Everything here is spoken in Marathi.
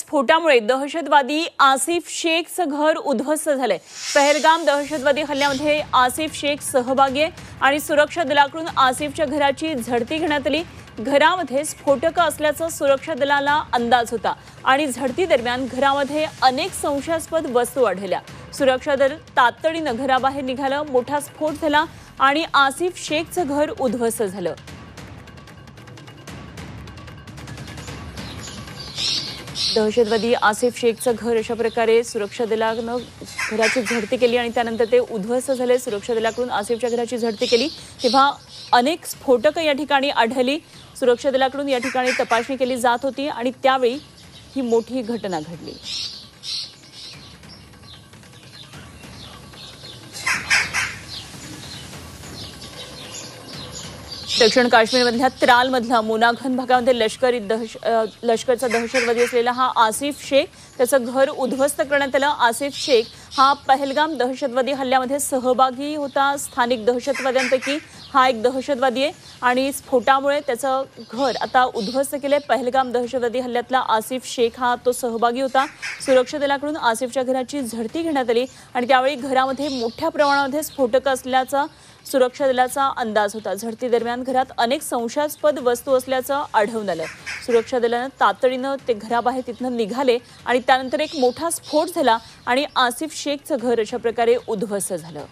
स्फोटामुळे दहशतवादी आसिफ शेखचं घर उद्ध्वस्त झालंय। पहलगाम दहशतवादी हल्ल्यामध्ये आसिफ शेख सहभागी आहे आणि सुरक्षा दलाकडून आसिफच्या घराची झडती घेण्यात आली। घरामध्ये स्फोटकं असल्याचा सुरक्षा दलाला अंदाज होता आणि झडती दरम्यान घरामध्ये अनेक संशयास्पद वस्तू आढळल्या। सुरक्षा दल तातडीने घराबाहेर निघालं। मोठा स्फोट झाला आणि आसिफ शेखचं घर उद्ध्वस्त झालं। दहशतवादी आसिफ शेखचं घर अशा प्रकारे सुरक्षा दलानं घराची झडती केली आणि त्यानंतर ते उद्ध्वस्त झाले। सुरक्षा दलाकडून आसिफच्या घराची झडती केली तेव्हा अनेक स्फोटकं या ठिकाणी आढळली। सुरक्षा दलाकडून या ठिकाणी तपासणी केली जात होती आणि त्यावेळी ही मोठी घटना घडली। दक्षिण काश्मीरमधल्या त्रालमधल्या मोनागन भागामध्ये लष्करचा दहशतवादी असलेला हा आसिफ शेख त्याचं घर उद्ध्वस्त करण्यात आलं। आसिफ शेख हा पहलगाम दहशतवादी हल्ल्यामध्ये सहभागी होता। स्थानिक दहशतवाद्यांपैकी हा एक दहशतवादी आहे आणि स्फोटामुळे त्याचं घर आता उद्ध्वस्त केले। पहलगाम दहशतवादी हल्ल्यातला आसिफ शेख हा तो सहभागी होता। सुरक्षा दलाकडून आसिफच्या घराची झडती घेण्यात आली आणि त्यावेळी घरामध्ये मोठ्या प्रमाणामध्ये स्फोटकं असल्याचा सुरक्षा दलाचा अंदाज होता। झडती दरम्यान घरात अनेक संशयास्पद वस्तू असल्याचं आढळून आलं। सुरक्षा दलानं तातडीनं ते घराबाहेर तिथनं निघाले आणि त्यानंतर एक मोठा स्फोट झाला आणि आसिफ शेखचं घर अशा प्रकारे उद्ध्वस्त झालं।